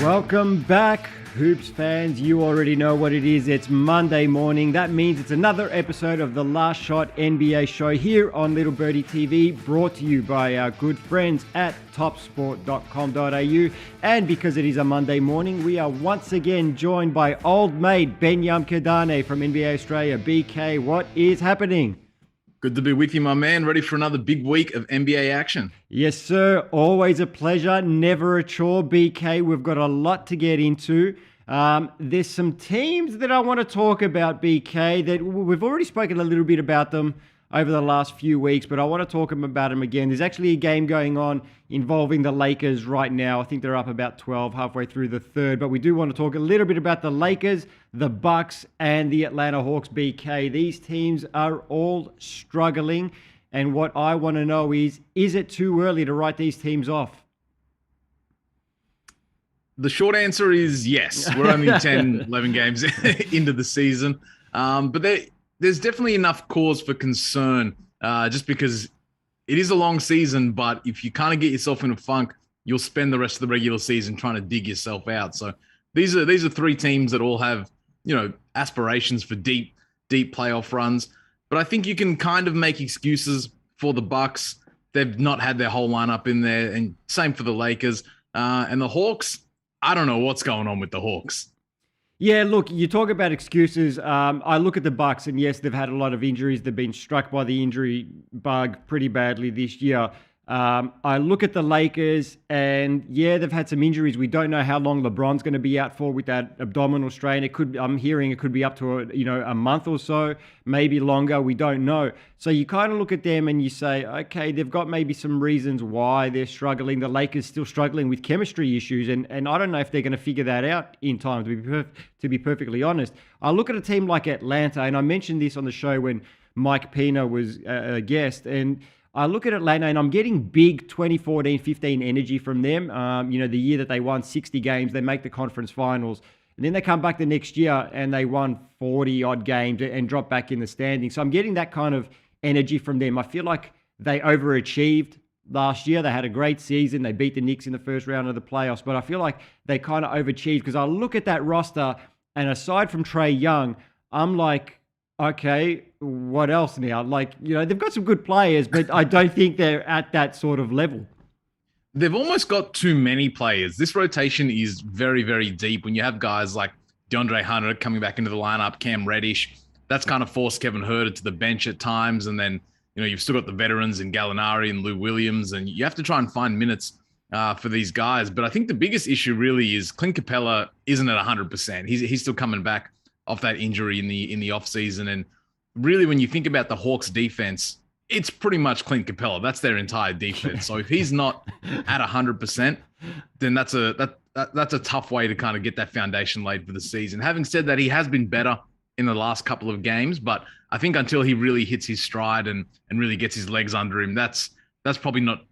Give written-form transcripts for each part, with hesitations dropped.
Welcome back, Hoops fans. You already know what it is. It's Monday morning. That means it's another episode of the Last Shot NBA show here on Little Birdie TV, brought to you by our good friends at topsport.com.au. And because it is a Monday morning, we are once again joined by old mate Benyam Kidane from NBA Australia. BK, what is happening? Good to be with you, my man. Ready for another big week of NBA action. Yes, sir. Always a pleasure. Never a chore, BK. We've got a lot to get into. There's some teams that I want to talk about, BK, that we've already spoken a little bit about them over the last few weeks, but I want to talk about them again. There's actually a game going on involving the Lakers right now. I think they're up about 12 halfway through the third, but we do want to talk a little bit about the Lakers, the Bucks, and the Atlanta Hawks, BK. These teams are all struggling, and what I want to know is it too early to write these teams off? The short answer is yes. We're only 10, 11 games into the season, but there's definitely enough cause for concern just because it is a long season, but if you kind of get yourself in a funk, you'll spend the rest of the regular season trying to dig yourself out. So these are three teams that all have, aspirations for deep playoff runs. But I think you can kind of make excuses for the Bucks. They've not had their whole lineup in there, and same for the Lakers. And the Hawks, I don't know what's going on with the Hawks. Yeah, look, you talk about excuses. I look at the Bucks, and yes, they've had a lot of injuries. They've been struck by the injury bug pretty badly this year. I look at the Lakers, and yeah, they've had some injuries. We don't know how long LeBron's going to be out for with that abdominal strain. I'm hearing it could be up to a month or so, maybe longer. We don't know. So you kind of look at them and you say, okay, they've got maybe some reasons why they're struggling. The Lakers still struggling with chemistry issues, and I don't know if they're going to figure that out in time. To be perfectly honest, I look at a team like Atlanta, and I mentioned this on the show when Mike Pina was a guest, and I look at Atlanta and I'm getting big 2014-15 energy from them. The year that they won 60 games, they make the conference finals. And then they come back the next year and they won 40-odd games and drop back in the standings. So I'm getting that kind of energy from them. I feel like they overachieved last year. They had a great season. They beat the Knicks in the first round of the playoffs. But I feel like they kind of overachieved because I look at that roster, and aside from Trae Young, I'm like, okay, what else now? They've got some good players, but I don't think they're at that sort of level. They've almost got too many players. This rotation is very, very deep. When you have guys like DeAndre Hunter coming back into the lineup, Cam Reddish, that's kind of forced Kevin Huerter to the bench at times. And then, you've still got the veterans in Gallinari and Lou Williams, and you have to try and find minutes for these guys. But I think the biggest issue really is Clint Capella isn't at 100%. He's still coming back off that injury in the offseason. And really, when you think about the Hawks defense, it's pretty much Clint Capella. That's their entire defense. So if he's not at 100%, then that's a tough way to kind of get that foundation laid for the season. Having said that, he has been better in the last couple of games, but I think until he really hits his stride and really gets his legs under him, that's probably not,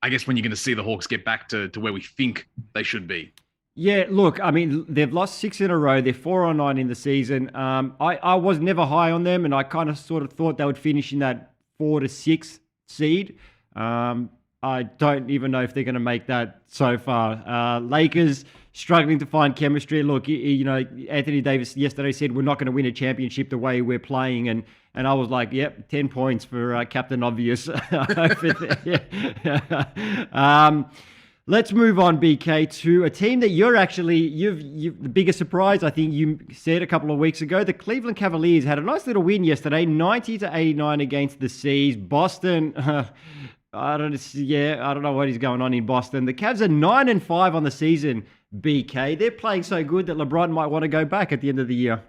I guess, when you're going to see the Hawks get back to where we think they should be. Yeah, look, I mean, they've lost 6 in a row. They're 4-9 in the season. I was never high on them, and I kind of sort of thought they would finish in that 4 to 6 seed. I don't even know if they're going to make that so far. Lakers struggling to find chemistry. Look, Anthony Davis yesterday said we're not going to win a championship the way we're playing, and I was like, yep, 10 points for Captain Obvious. Let's move on, BK, to a team that you're the biggest surprise. I think you said a couple of weeks ago, the Cleveland Cavaliers had a nice little win yesterday, 90-89 against the Seas. Boston, I don't know what is going on in Boston. The Cavs are 9-5 on the season, BK. They're playing so good that LeBron might want to go back at the end of the year.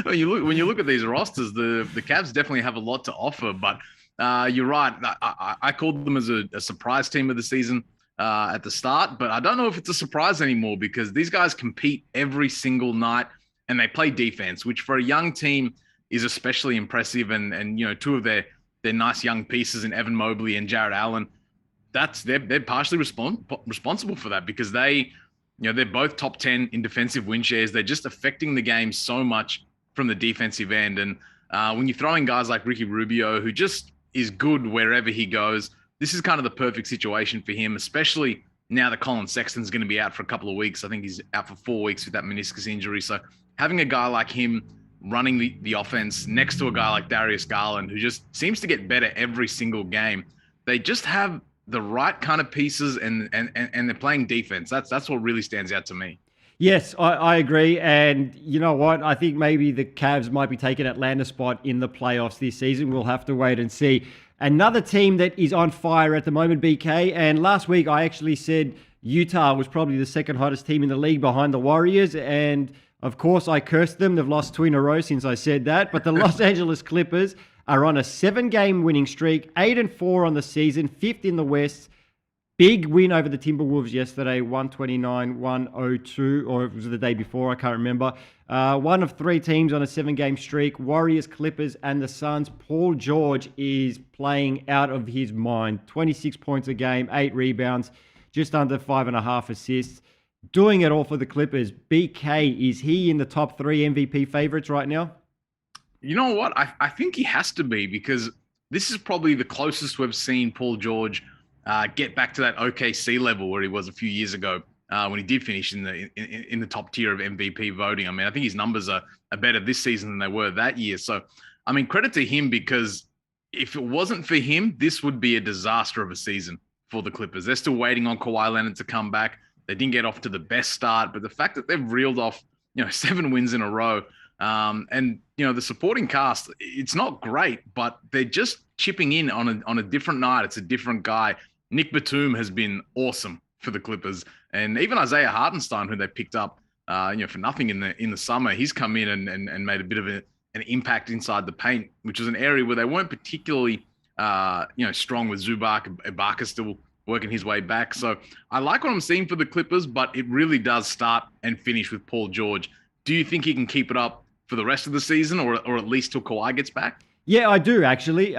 When you look at these rosters, the Cavs definitely have a lot to offer, but you're right. I called them as a surprise team of the season at the start, but I don't know if it's a surprise anymore because these guys compete every single night and they play defense, which for a young team is especially impressive. And two of their nice young pieces in Evan Mobley and Jarrett Allen, they're partially responsible for that because they They're both top 10 in defensive win shares. They're just affecting the game so much from the defensive end. And when you throw in guys like Ricky Rubio, who just is good wherever he goes, this is kind of the perfect situation for him, especially now that Colin Sexton's going to be out for a couple of weeks. I think he's out for 4 weeks with that meniscus injury. So having a guy like him running the offense next to a guy like Darius Garland, who just seems to get better every single game, they just have the right kind of pieces and they're playing defense. That's what really stands out to me. Yes, I agree. And you know what? I think maybe the Cavs might be taking Atlanta's spot in the playoffs this season. We'll have to wait and see. Another team that is on fire at the moment, BK. And last week I actually said Utah was probably the second hottest team in the league behind the Warriors. And of course I cursed them. They've lost 2 in a row since I said that. But the Los Angeles Clippers are on a 7-game winning streak, 8-4 on the season, 5th in the West. Big win over the Timberwolves yesterday, 129-102, or it was the day before, I can't remember. One of 3 teams on a 7-game streak, Warriors, Clippers, and the Suns. Paul George is playing out of his mind. 26 points a game, 8 rebounds, just under 5.5 assists. Doing it all for the Clippers. BK, is he in the top 3 MVP favorites right now? You know what? I think he has to be, because this is probably the closest we've seen Paul George get back to that OKC level where he was a few years ago when he did finish in the top tier of MVP voting. I mean, I think his numbers are better this season than they were that year. So, I mean, credit to him, because if it wasn't for him, this would be a disaster of a season for the Clippers. They're still waiting on Kawhi Leonard to come back. They didn't get off to the best start, but the fact that they've reeled off, 7 wins in a row, and the supporting cast, it's not great, but they're just chipping in on a different night. It's a different guy. Nick Batum has been awesome for the Clippers, and even Isaiah Hartenstein, who they picked up, for nothing in the summer, he's come in and made a bit of an impact inside the paint, which was an area where they weren't particularly, strong with Zubac. Ibaka still working his way back. So I like what I'm seeing for the Clippers, but it really does start and finish with Paul George. Do you think he can keep it up for the rest of the season, or at least till Kawhi gets back? Yeah, I do actually.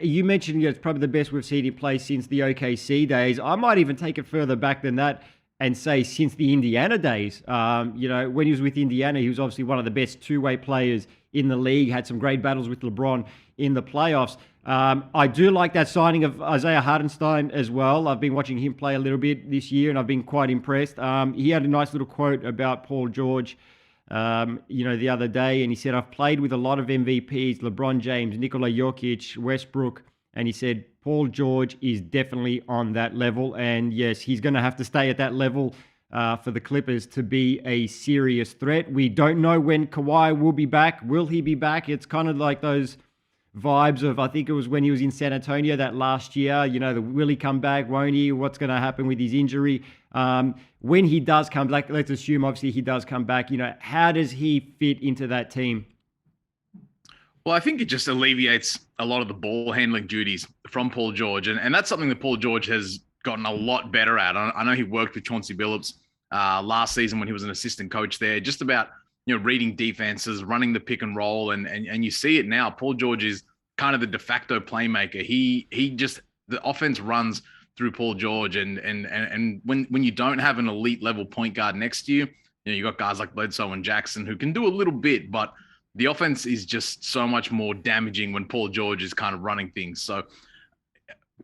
You mentioned it's probably the best we've seen him play since the OKC days. I might even take it further back than that and say since the Indiana days. When he was with Indiana, he was obviously one of the best 2-way players in the league, had some great battles with LeBron in the playoffs. I do like that signing of Isaiah Hartenstein as well. I've been watching him play a little bit this year, and I've been quite impressed. He had a nice little quote about Paul George the other day, and he said, I've played with a lot of MVPs, LeBron James, Nikola Jokic, Westbrook, and he said, Paul George is definitely on that level, and yes, he's going to have to stay at that level for the Clippers to be a serious threat. We don't know when Kawhi will be back. Will he be back? It's kind of like those vibes of, I think it was when he was in San Antonio that last year, will he come back? Won't he? What's going to happen with his injury? When he does come back, let's assume obviously he does come back, how does he fit into that team? Well, I think it just alleviates a lot of the ball handling duties from Paul George. And that's something that Paul George has gotten a lot better at. I know he worked with Chauncey Billups last season when he was an assistant coach there, just about, reading defenses, running the pick and roll. And you see it now. Paul George is kind of the de facto playmaker. The offense runs through Paul George. And when you don't have an elite level point guard next to you, you got guys like Bledsoe and Jackson who can do a little bit, but the offense is just so much more damaging when Paul George is kind of running things. So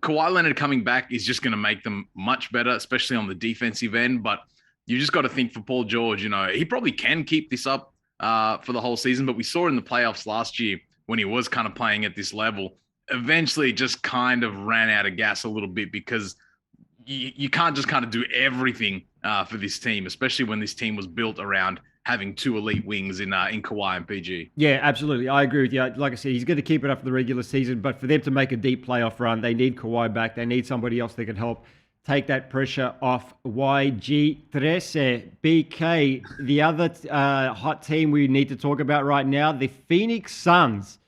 Kawhi Leonard coming back is just going to make them much better, especially on the defensive end. But you just got to think for Paul George, he probably can keep this up for the whole season. But we saw in the playoffs last year when he was kind of playing at this level, eventually just kind of ran out of gas a little bit, because you can't just kind of do everything for this team, especially when this team was built around having 2 elite wings in Kawhi and PG. Yeah, absolutely. I agree with you. Like I said, he's going to keep it up for the regular season, but for them to make a deep playoff run, they need Kawhi back. They need somebody else that can help take that pressure off YG13. BK, the other hot team we need to talk about right now, the Phoenix Suns.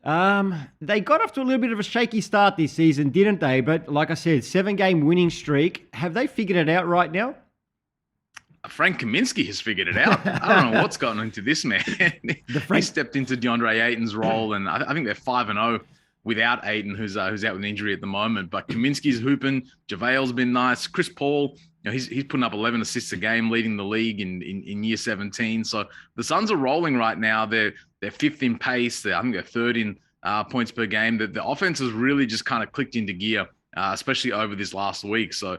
They got off to a little bit of a shaky start this season, didn't they? But like I said, 7-game winning streak. Have they figured it out right now? Frank Kaminsky has figured it out. I don't know what's gotten into this man. He stepped into DeAndre Ayton's role, and I think they're 5-0 without Ayton, who's out with an injury at the moment. But Kaminsky's hooping. JaVale's been nice. Chris Paul he's putting up 11 assists a game, leading the league in year 17. So the Suns are rolling right now. They're fifth in pace. I think they're third in points per game. The offense has really just kind of clicked into gear, especially over this last week. So,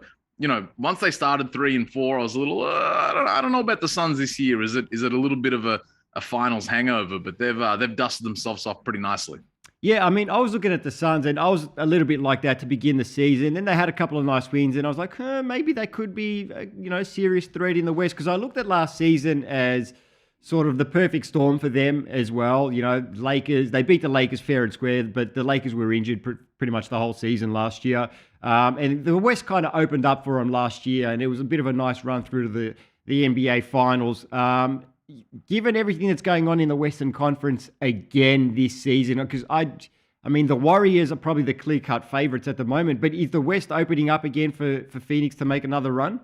once they started 3 and 4, I was a little, I don't know about the Suns this year. Is it a little bit of a finals hangover? But they've dusted themselves off pretty nicely. Yeah, I mean, I was looking at the Suns, and I was a little bit like that to begin the season. Then they had a couple of nice wins, and I was like, maybe they could be, a serious threat in the West. Because I looked at last season as sort of the perfect storm for them as well. Lakers, they beat the Lakers fair and square, but the Lakers were injured pretty much the whole season last year. And the West kind of opened up for them last year, and it was a bit of a nice run through to the NBA Finals. Given everything that's going on in the Western Conference again this season, because I mean, the Warriors are probably the clear-cut favorites at the moment, but is the West opening up again for Phoenix to make another run?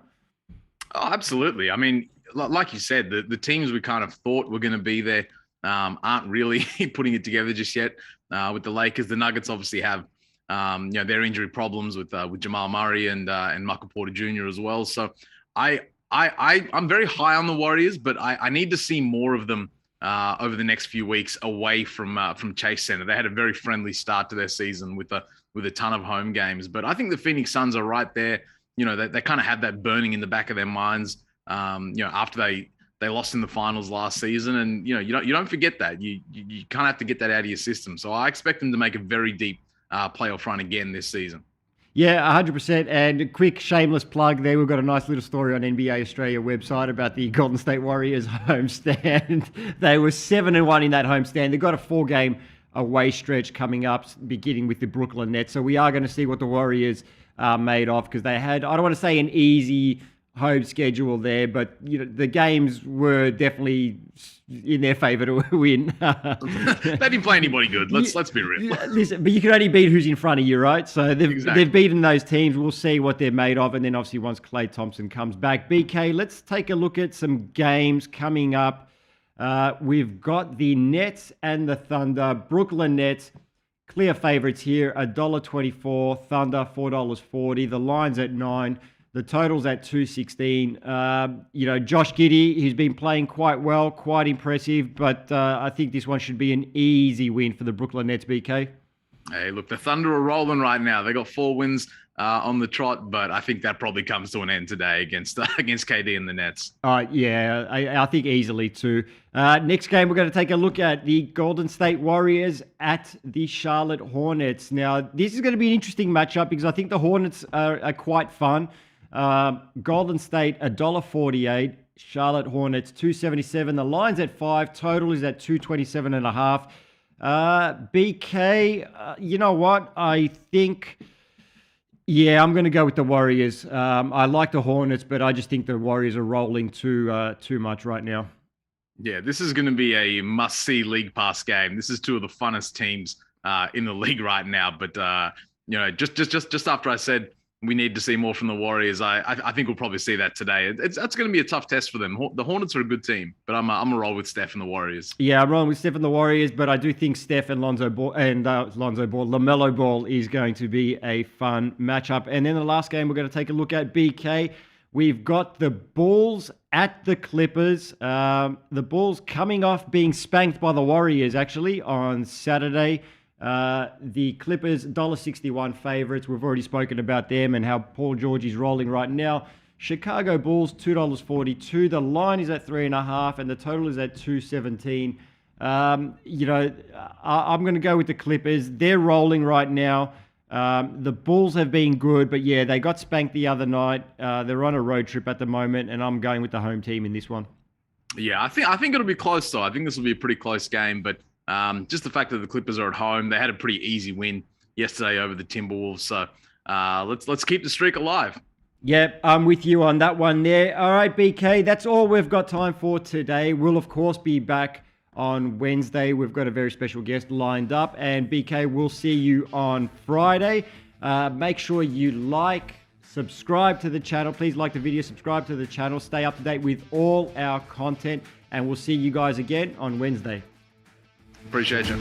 Oh, absolutely. I mean, like you said, the teams we kind of thought were going to be there aren't really putting it together just yet. With the Lakers, the Nuggets obviously have their injury problems with Jamal Murray and Michael Porter Jr. as well. So I'm very high on the Warriors, but I need to see more of them over the next few weeks away from Chase Center. They had a very friendly start to their season with a ton of home games, but I think the Phoenix Suns are right there. They kind of had that burning in the back of their minds. After they lost in the finals last season, and you don't forget that. You kind of have to get that out of your system. So I expect them to make a very deep playoff run again this season. Yeah, 100%. And a quick shameless plug there. We've got a nice little story on NBA Australia website about the Golden State Warriors homestand. They were 7-1 in that homestand. They've got a 4-game away stretch coming up, beginning with the Brooklyn Nets. So we are going to see what the Warriors are made of, because they had, I don't want to say an easy home schedule there, but the games were definitely in their favor to win. They didn't play anybody good. Let's be real. Listen, but you can only beat who's in front of you, right? So they've beaten those teams. We'll see what they're made of, and then obviously once Klay Thompson comes back. BK, let's take a look at some games coming up. We've got the Nets and the Thunder. Brooklyn Nets, clear favorites here, $1.24. Thunder, $4.40. The line's at 9. The total's at 216. Josh Giddey, he's been playing quite well, quite impressive, but I think this one should be an easy win for the Brooklyn Nets, BK. Hey, look, the Thunder are rolling right now. They got 4 wins on the trot, but I think that probably comes to an end today against KD and the Nets. Yeah, I think easily too. Next game, we're going to take a look at the Golden State Warriors at the Charlotte Hornets. Now, this is going to be an interesting matchup because I think the Hornets are quite fun. Golden State, $1.48. Charlotte Hornets, $2.77. The line's at 5. Total is at 227.5. BK, you know what? I think, I'm going to go with the Warriors. I like the Hornets, but I just think the Warriors are rolling too much right now. Yeah, this is going to be a must-see League Pass game. This is 2 of the funnest teams in the league right now. But just after I said we need to see more from the Warriors, I think we'll probably see that today. That's going to be a tough test for them. The Hornets are a good team, but I'm a roll with Steph and the Warriors. Yeah, I'm rolling with Steph and the Warriors, but I do think Steph and LaMelo Ball is going to be a fun matchup. And then the last game we're going to take a look at, BK. We've got the Bulls at the Clippers. The Bulls coming off being spanked by the Warriors, actually, on Saturday. The Clippers, $1.61 favorites. We've already spoken about them and how Paul George is rolling right now. Chicago Bulls, $2.42. The line is at 3.5, and the total is at 217. I'm going to go with the Clippers. They're rolling right now. The Bulls have been good, but yeah, they got spanked the other night. They're on a road trip at the moment, and I'm going with the home team in this one. Yeah, I think it'll be close, though. I think this will be a pretty close game, but just the fact that the Clippers are at home, they had a pretty easy win yesterday over the Timberwolves. So let's keep the streak alive. Yep, I'm with you on that one there. All right, BK, that's all we've got time for today. We'll, of course, be back on Wednesday. We've got a very special guest lined up. And BK, we'll see you on Friday. Make sure you subscribe to the channel. Please like the video, subscribe to the channel. Stay up to date with all our content. And we'll see you guys again on Wednesday. Appreciate you.